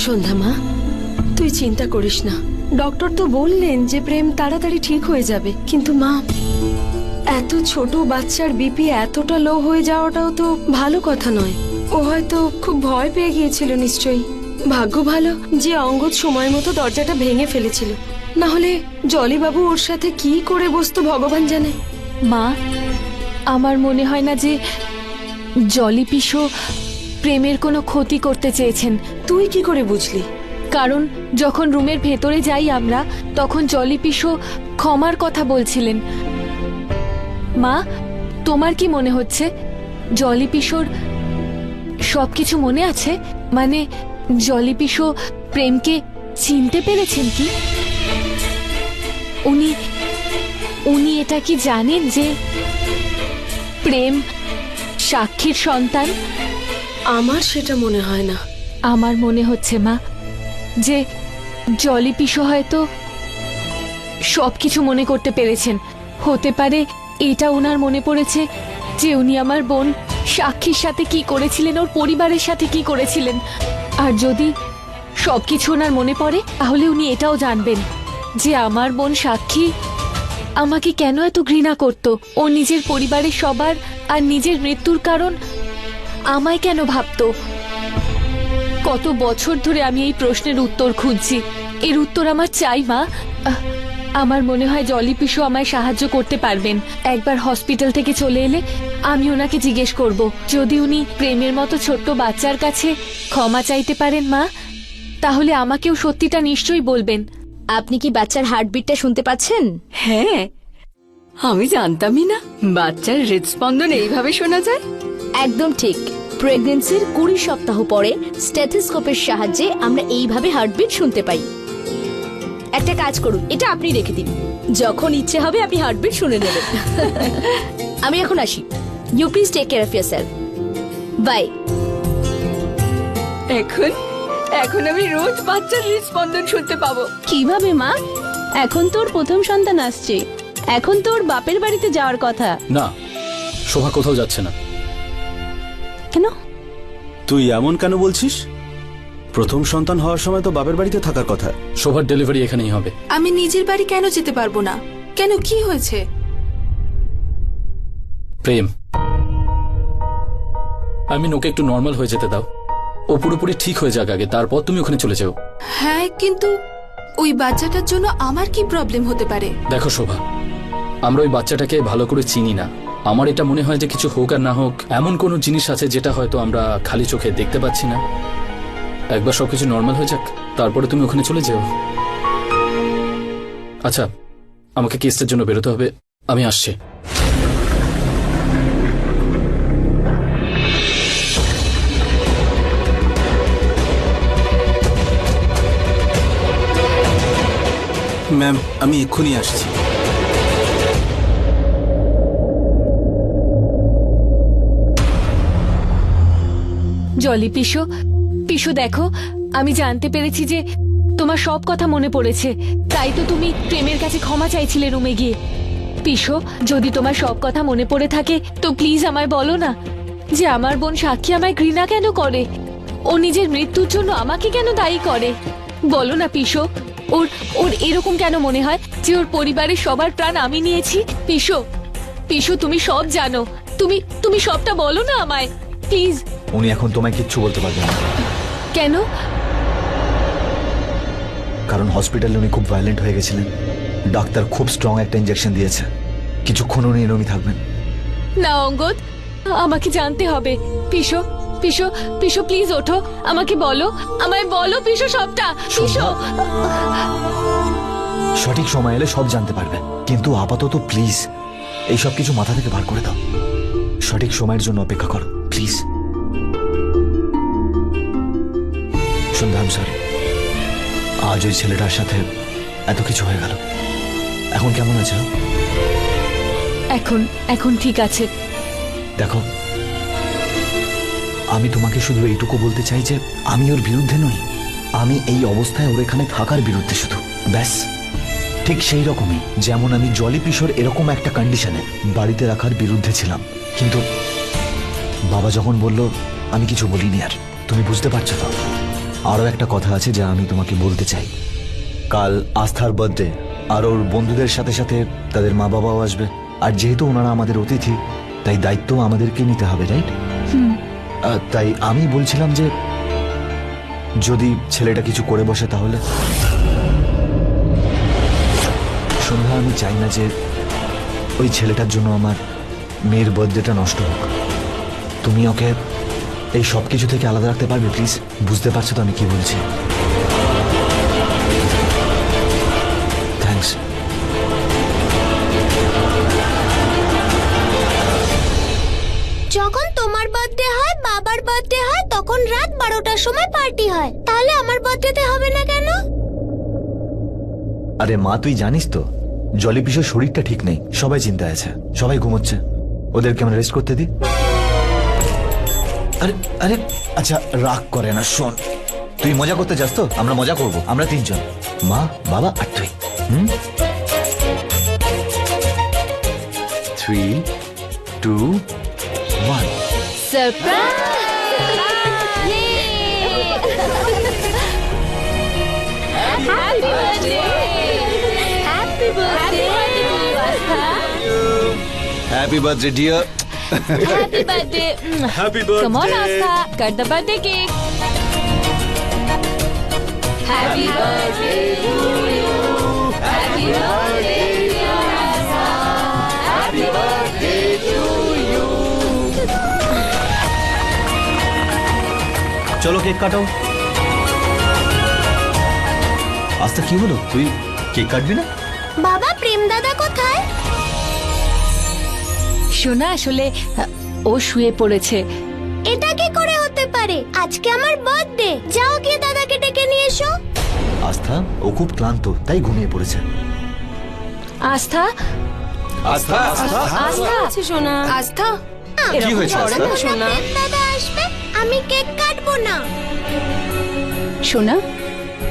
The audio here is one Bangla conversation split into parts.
সন্ধ্যা মা, তুই চিন্তা করিস না। ডক্টর তো বললেন যে প্রেম তাড়াতাড়ি ঠিক হয়ে যাবে, কিন্তু মা, এত ছোট বাচ্চার বিপি এতটা লো হয়ে যাওয়াটাও তো ভালো কথা নয়। ও হয়তো খুব ভয় পেয়ে গিয়েছিল নিশ্চয়ই। ভাগ্য ভালো যে অঙ্গদ সময় মতো দরজাটা ভেঙে ফেলেছিল, না হলে জলিবাবু ওর সাথে কি করে বসতো ভগবান জানে। মা, আমার মনে হয় না যে জলি পিসো প্রেমের কোনো ক্ষতি করতে চেয়েছেন। তুই কি করে বুঝলি? কারণ যখন রুমের ভেতরে যাই আমরা, তখন জলি পিসো ক্ষমার কথা বলছিলেন। মা, তোমার কি মনে হচ্ছে জলি পিসোর সবকিছু মনে আছে? মানে জলি পিসো প্রেমকে চিনতে পেরেছেন কি? উনি উনি এটা কি জানেন যে প্রেম সাক্ষীর সন্তান? আমার সেটা মনে হয় না। আমার মনে হচ্ছে মা যে জলি পিসো হয়তো সবকিছু মনে করতে পেরেছেন। হতে পারে এটা ওনার মনে পড়েছে যে উনি আমার বোন সাক্ষীর সাথে কি করেছিলেন, ওর পরিবারের সাথে কি করেছিলেন। আর যদি সবকিছু ওনার মনে পড়ে, তাহলে উনি এটাও জানবেন যে আমার বোন সাক্ষী আমাকে কেন এত ঘৃণা করত। ও নিজের পরিবারের সবার আর নিজের মৃত্যুর কারণ আমায় কেন ভাবতো। কত বছর ধরে আমি এই প্রশ্নের উত্তর খুঁজছি। এর উত্তর আমার চাই মা। আমার মনে হয় জলি পিসো আমায় সাহায্য করতে পারবেন। একবার হসপিটাল থেকে চলে এলে আমি ওনাকে জিজ্ঞেস করব। যদি উনি প্রেমের মতো ছোট্ট বাচ্চার কাছে ক্ষমা চাইতে পারেন মা, তাহলে আমাকেও সত্যিটা নিশ্চয়ই বলবেন। আপনি কি বাচ্চার হার্টবিটটা শুনতে পাচ্ছেন? হ্যাঁ, আমি জানতামই না বাচ্চার হৃদস্পন্দন এইভাবে শোনা যায়। একদম ঠিক। প্রেগন্যান্সির 20 সপ্তাহ পরে স্টেথোস্কোপের সাহায্যে আমরা এইভাবে হার্টবিট শুনতে পাই। একটা কাজ করুন, এটা আপনি রেখে দিন। যখন ইচ্ছে হবে আপনি হার্টবিট শুনে নেবেন। আমি এখন আসি। You please take care of yourself. Bye. এখন আমি রোজ বাচ্চার হৃদস্পন্দন শুনতে পাবো। কিভাবে মা? এখন তোর প্রথম সন্তান আসছে, এখন তোর বাপের বাড়িতে যাওয়ার কথা। না, শোভা কোথাও যাচ্ছে না। কেন? তুই এমন কেন বলছিস? প্রথম সন্তান হওয়ার সময় তো বাপের বাড়িতে থাকার কথা। শোভার ডেলিভারি এখানেই হবে। আমি নিজের বাড়ি কেন যেতে পারবো না? কেন, কি হয়েছে? প্রেম, আমি ওকে একটু নর্মাল হয়ে যেতে দাও। ও পুরোপুরি ঠিক হয়ে যাক আগে, তারপর তুমি ওখানে চলে যাও। হ্যাঁ, কিন্তু ওই বাচ্চাটার জন্য আমার কি প্রবলেম হতে পারে? দেখো শোভা, আমরা ওই বাচ্চাটাকে ভালো করে চিনি না। আমার এটা মনে হয় যে কিছু হোক আর না হোক, এমন কোনো জিনিস আছে যেটা হয়তো আমরা খালি চোখে দেখতে পাচ্ছি না। একবার সবকিছু নর্মাল হয়ে যাক, তারপরে তুমি ওখানে চলে যাও। আচ্ছা, আমাকে কেসটার জন্য বেরোতে হবে, আমি আসছি। ম্যাম, আমি এক্ষুনি আসছি। জলি পিসো, পিসো দেখো, আমি জানতে পেরেছি যে তোমার সব কথা মনে পড়েছে। তাই তো তুমি প্রেমের কাছে ক্ষমা চাইছিলে রুমে গিয়ে। পিসো, যদি তোমার সব কথা মনে পড়ে থাকে তো প্লিজ আমায় বলো না যে আমার বোন সাক্ষী আমায় ঘৃণা কেন করে, ও নিজের মৃত্যুর জন্য আমাকে কেন দায়ী করে। বলো না পিসো, ওর ওর এরকম কেন মনে হয় যে ওর পরিবারের সবার প্রাণ আমি নিয়েছি। পিসো, পিসো তুমি সব জানো, তুমি সবটা বলো না আমায় প্লিজ। উনি এখন তোমায় কিচ্ছু বলতে পারবেন না। কেন? কারণ হসপিটালে উনি খুব ভায়োলেন্ট হয়ে গেছিলেন। ডাক্তার খুব স্ট্রং একটা ইনজেকশন দিয়েছে। কিছুক্ষণ উনি এরকমই থাকবেন। না অঙ্গদ, আমাকে জানতে হবে। পিসো, পিসো, পিসো প্লিজ ওঠো, আমাকে বলো, আমায় বলো পিসো সবটা। পিসো, সঠিক সময় এলে সব জানতে পারবে, কিন্তু আপাতত প্লিজ এই সব কিছু মাথা থেকে বার করে দাও। সঠিক সময়ের জন্য অপেক্ষা করো please. Sandhya, I am sorry, আজ ওই ছেলেটার সাথে এত কিছু হয়ে গেল। এখন কেমন আছো? এখন ঠিক আছে। দেখো, আমি তোমাকে শুধু এইটুকু বলতে চাই যে আমি ওর বিরুদ্ধে নই। আমি এই অবস্থায় ওর এখানে থাকার বিরুদ্ধে শুধু, ব্যাস। ঠিক সেই রকমই যেমন আমি জলি পিসোর এরকম একটা কন্ডিশনে বাড়িতে রাখার বিরুদ্ধে ছিলাম, কিন্তু বাবা যখন বলল আমি কিছু বলিনি। আর তুমি বুঝতে পারছো তো, আরো একটা কথা আছে যা আমি তোমাকে বলতে চাই। কাল আস্থার বার্থডে, আর ওর বন্ধুদের সাথে সাথে তাদের মা বাবাও আসবে। আর যেহেতু ওনারা আমাদের অতিথি, তাই দায়িত্ব আমাদেরকে নিতে হবে, রাইট? তাই আমি বলছিলাম যে যদি ছেলেটা কিছু করে বসে তাহলে। সন্ধ্যা, আমি চাই না যে ওই ছেলেটার জন্য আমার মেয়ের বার্থডেটা নষ্ট হোক। তুমি ওকে এই সব কিছু থেকে আলাদা রাখতে পারবে প্লিজ? বুঝতে পারছো তো আমি কি বলছি? থ্যাঙ্কস। যখন তোমার বার্থডে হয়, বাবার বার্থডে হয়, তখন রাত 12টার সময় পার্টি হয়। তাহলে আমার বার্থডেতে হবে না কেন? আরে মা, তুই জানিস তো জলি পিসোর শরীরটা ঠিক নেই, সবাই চিন্তায় আছে, সবাই ঘুমোচ্ছে, ওদেরকে আমরা রেস্ট করতে দিই। আরে আরে আচ্ছা রাগ করে না, শোন, তুই মজা করতে যাস তো? আমরা মজা করব, আমরা তিনজন, মা, বাবা আর তুই। 3, 2, 1। Happy birthday dear. Happy birthday. Happy come on Astha, cut the birthday cake. Happy birthday to you, happy birthday dear Astha, happy birthday to you. চলো কেক কাটো। আস্তা, কি হলো, তুই কেক কাটবি না? বাবা, প্রেম দাদা কোথায়? শোনা, আসলে ও শুয়ে পড়েছে। এটা কি করে হতে পারে? আজকে আমার বার্থডে। যাও গিয়ে দাদাকে ডেকে নিয়ে এসো। আস্থা, ও খুব ক্লান্ত, তাই ঘুমিয়ে পড়েছে। আস্থা, আস্থা, আস্থা, আস্থা, আছে সোনা। আস্থা, কি হয়েছে আস্থা? সোনা, প্রেম দাদা আসবে, আমি কেক কাটবো না। সোনা,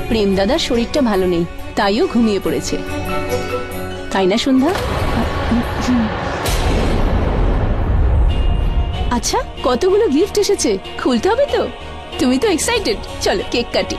প্রেম দাদার শরীরটা ভালো নেই, তাইও ঘুমিয়ে পড়েছে, তাই না সন্ধ্যা? আচ্ছা, কতগুলো গিফট এসেছে, খুলতে হবে তো? তুমি তো এক্সাইটেড, চলো কেক কাটি।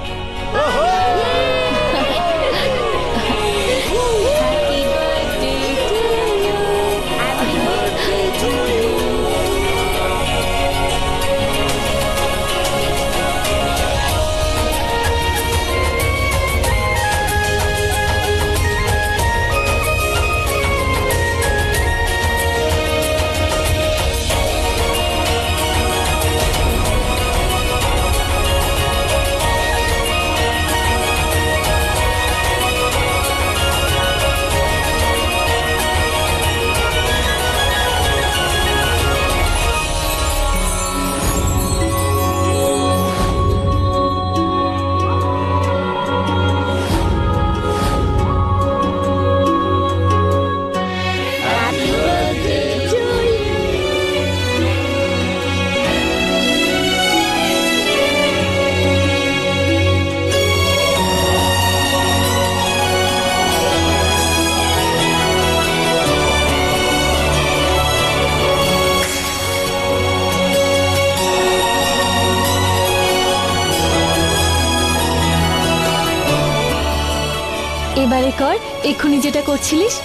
এবারে কর এক্ষুনি যেটা করছিলিস।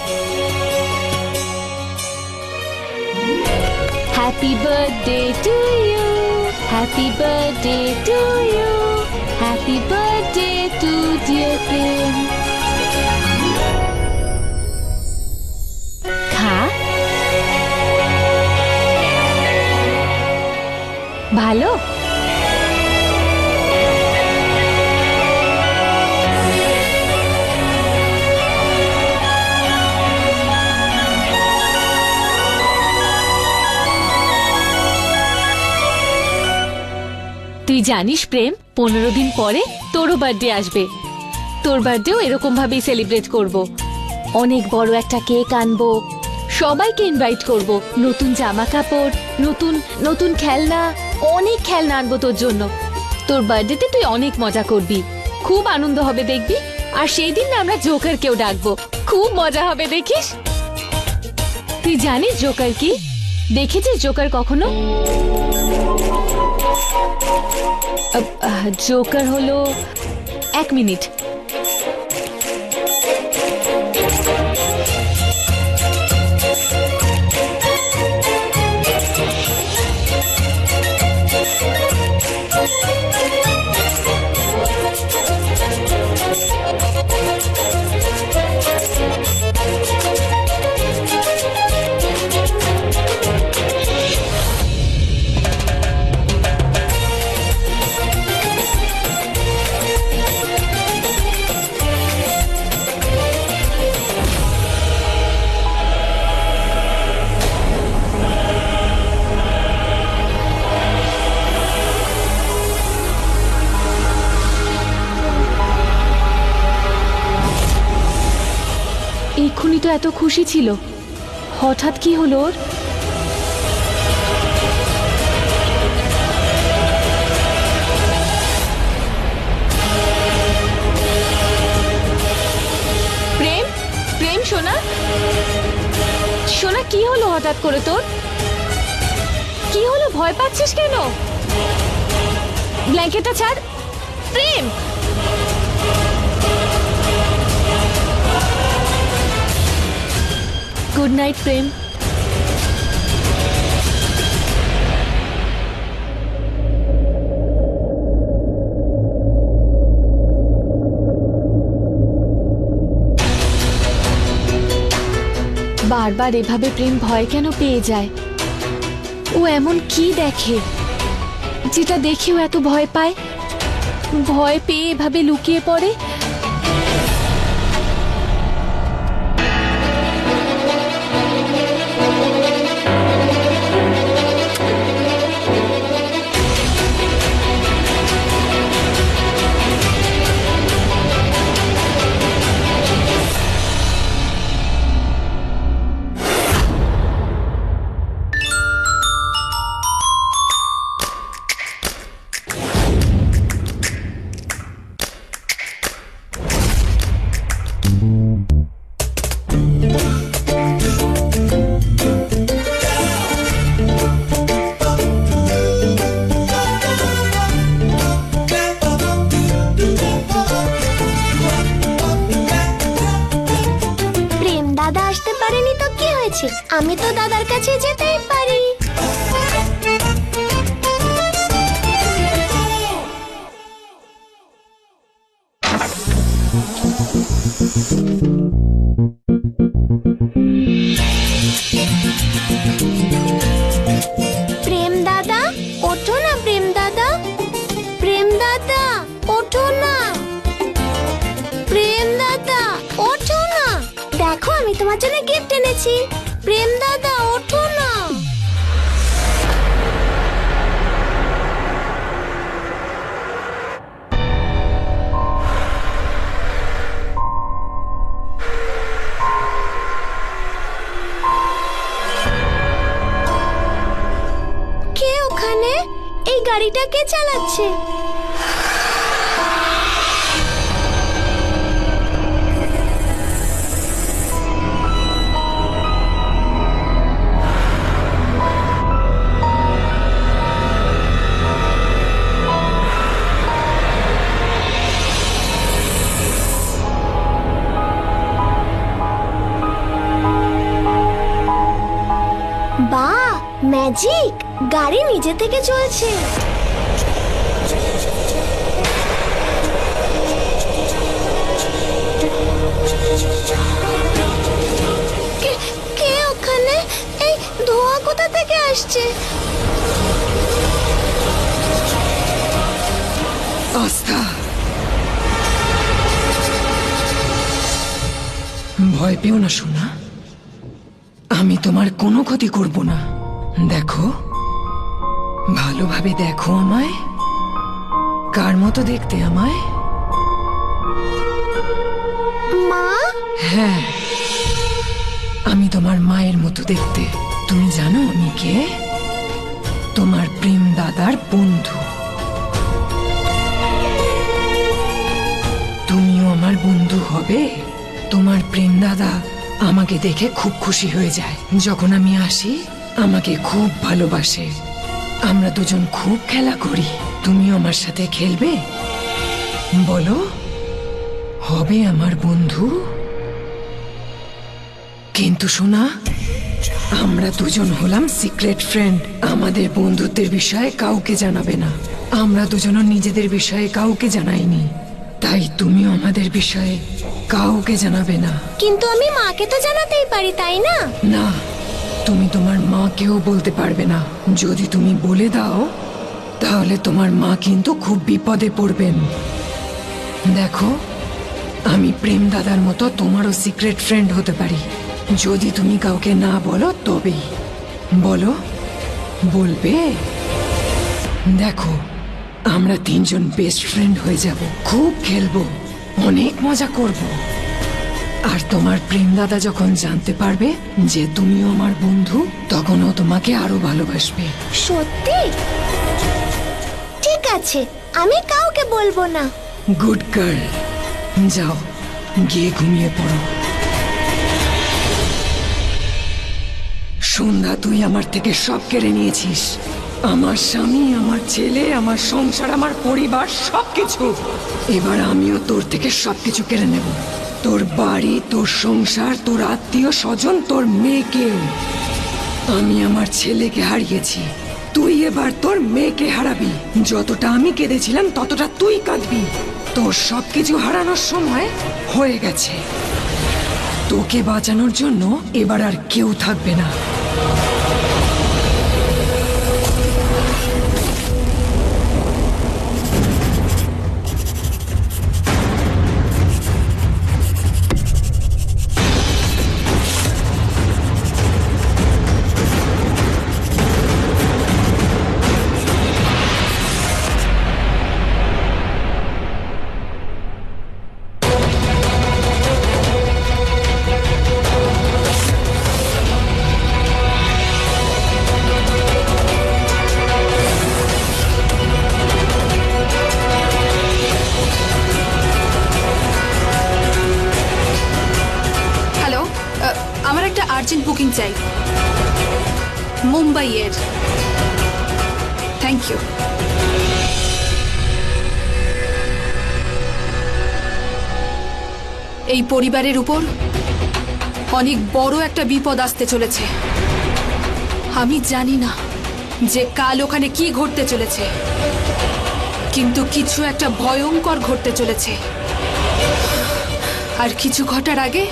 Happy birthday to you, happy birthday to you, happy birthday to dear Prem. খা, ভালো? তুই জানিস প্রেম, 15 দিন পরে তোরও বার্থডে আসবে। তোর বার্থডেও এরকম ভাবেই সেলিব্রেট করব। অনেক বড় একটা কেক আনবো, সবাইকে ইনভাইট করব, নতুন জামা কাপড়, নতুন নতুন খেলনা, অনেক খেলনা আনবো তোর জন্য। তোর বার্থডেতে তুই অনেক মজা করবি, খুব আনন্দ হবে দেখবি। আর সেই দিন আমরা জোকারকেও ডাকবো, খুব মজা হবে দেখিস। তুই জানিস জোকার কি? দেখেছিস জোকার কখনো? জোকার হলো 1 মিনিট। এক্ষুনি তো এত খুশি ছিল, হঠাৎ কি হলো ওর? প্রেম, প্রেম সোনা, সোনা কি হলো হঠাৎ করে তোর? কি হলো, ভয় পাচ্ছিস কেন? ব্ল্যাঙ্কেটটা ছাড়। প্রেম, গুড নাইট প্রেম। বারবার এভাবে প্রেম ভয় কেন পেয়ে যায়? ও এমন কি দেখে যেটা দেখেও এত ভয় পায়? ভয় পেয়ে এভাবে লুকিয়ে পড়ে? আমি তো দাদার কাছে যেতেই পারি। প্রেম দাদা ওঠো না, প্রেম দাদা, প্রেম দাদা ওঠো না, প্রেম দাদা ওঠো না, দেখো আমি তোমার জন্য গিফট এনেছি। প্রেম দাদা ওঠো না। কে ওখানে? এই গাড়িটা কে চালাচ্ছে? বাহ, ম্যাজিক! গাড়ি নিজে থেকে চলছে। কে ওখানে? এই ধোঁয়া কোথা থেকে আসছে? আস্থা, ভয় পেও না সোনা, আমি তোমার কোনো ক্ষতি করব না। দেখো, ভালোভাবে দেখো আমায়। কার মতো দেখতে আমায়? মা? হ্যাঁ, আমি তোমার মায়ের মতো দেখতে। তুমি জানো আমি কে? তোমার প্রেম দাদার বন্ধু। তুমিও আমার বন্ধু হবে। তোমার প্রেম দাদা আমাকে দেখে খুব খুশি হয়ে যায়। যখন আমি আসি আমাকে খুব ভালোবাসে। আমরা দুজন খুব খেলা করি, তুমিও আমার সাথে খেলবে? বলো, হবে আমার বন্ধু? কিন্তু শোনা, আমরা দুজন হলাম সিক্রেট ফ্রেন্ড। আমাদের বন্ধুত্বের বিষয়ে কাউকে জানাবে না। আমরা দুজনও নিজেদের বিষয়ে কাউকে জানাইনি, তাই তুমিও আমাদের বিষয়ে কাউকে জানাবে না। কিন্তু আমি মাকে তো জানাতেই পারি, তাই না? না, তুমি তোমার মাকেও বলতে পারবে না। যদি তুমি বলে দাও তাহলে তোমার মা কিন্তু খুব বিপদে পড়বেন। দেখো, আমি প্রেম দাদার মতো তোমারও সিক্রেট ফ্রেন্ড হতে পারি। যদি তুমি কাউকে না বলো তবেই। বলো, বলবে? দেখো, আমরা তিনজন বেস্ট ফ্রেন্ড হয়ে যাব, খুব খেলবো, অনেক মজা করব। আর তোমার প্রেম দাদা যখন জানতে পারবে যে তুমিও আমার বন্ধু, তখন ও তোমাকে আরো ভালোবাসবে। সত্যি? ঠিক আছে, আমি কাউকে বলবো না। গুড গার্ল, যাও গিয়ে ঘুমিয়ে পড়ো। সন্ধ্যা, তুই আমার থেকে সব কেড়ে নিয়েছিস। আমার স্বামী, আমার ছেলে, আমার সংসার, আমার পরিবার, সবকিছু। এবার আমিও তোর থেকে সবকিছু কেড়ে নেব। তোর বাড়ি, তোর সংসার, তোর আত্মীয় স্বজন, তোর মেয়েকেও। আমি আমার ছেলেকে হারিয়েছি, তুই এবার তোর মেয়েকে হারাবি। যতটা আমি কেঁদেছিলাম ততটা তুই কাঁদবি। তোর সবকিছু হারানোর সময় হয়ে গেছে। তোকে বাঁচানোর জন্য এবার আর কেউ থাকবে না। আমার একটা আর্জেন্ট বুকিং চাই, মুম্বাইয়ের। Thank you. এই পরিবারের উপর অনেক বড় একটা বিপদ আসতে চলেছে। আমি জানি না যে কাল ওখানে কি ঘটতে চলেছে, কিন্তু কিছু একটা ভয়ঙ্কর ঘটতে চলেছে। আর কিছু ঘটার আগে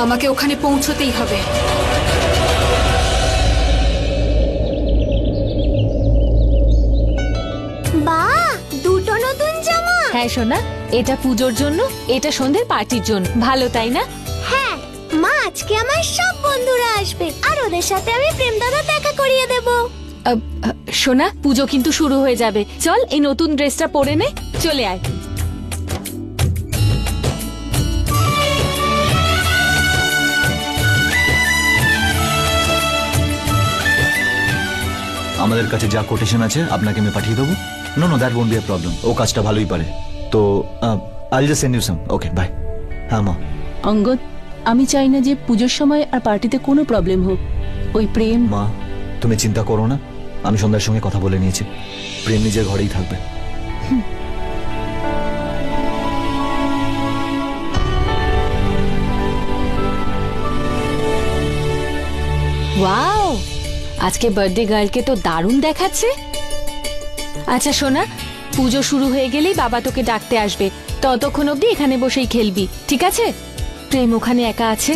আমাকে ওখানে পৌঁছতেই হবে। বাহ, দুটো নতুন জামা। হ্যাঁ সোনা, এটা পুজোর জন্য, এটা সন্ধ্যের পার্টির জন্য। ভালো তাই না? হ্যাঁ মা, আজকে আমার সব বন্ধুরা আসবে আর ওদের সাথে আমি প্রেম দাদা দেখা করিয়ে দেব। সোনা, পুজো কিন্তু শুরু হয়ে যাবে। চল এই নতুন ড্রেসটা পরে নে, চলে আয়। আমাদের কাছে যা কোটেশন আছে আপনাকে আমি পাঠিয়ে দেবো। No no, that won't be a problem. ও কাজটা ভালোই পারে। তো I just send you some. Okay, bye. হ্যাঁ মা। অঙ্গদ, আমি চাই না যে পুজোর সময় আর পার্টিতে কোনো প্রবলেম হোক। ওই প্রেম। মা, তুমি চিন্তা করো না, আমি সন্ধ্যার সঙ্গে কথা বলে নিয়েছি। প্রেম নিজের ঘরেই থাকবে। ওয়াও, আজকে বার্থডে গার্লকে তো দারুণ দেখাচ্ছে। আচ্ছা সোনা, পুজো শুরু হয়ে গেলেই বাবা তোকে ডাকতে আসবে। ততক্ষণ অবধি এখানে বসেই খেলবি, ঠিক আছে? প্রেম ওখানে একা আছে,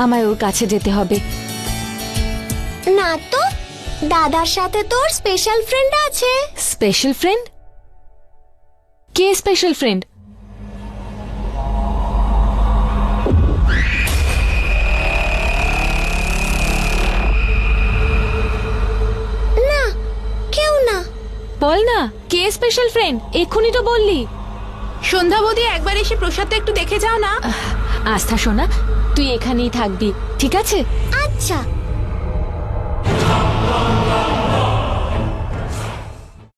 আমায় ওর কাছে যেতে হবে। না তো, দাদার সাথে তোর স্পেশাল ফ্রেন্ড আছে। Special friend? কে স্পেশাল ফ্রেন্ড? না, কেউ না। বল না, কে স্পেশাল ফ্রেন্ড? এক্ষুনি তো বললি। সন্ধ্যা বৌদি, একবার এসে প্রসাদটা একটু দেখে যাও না। আস্থা সোনা, তুই এখানেই থাকবি, ঠিক আছে? আচ্ছা।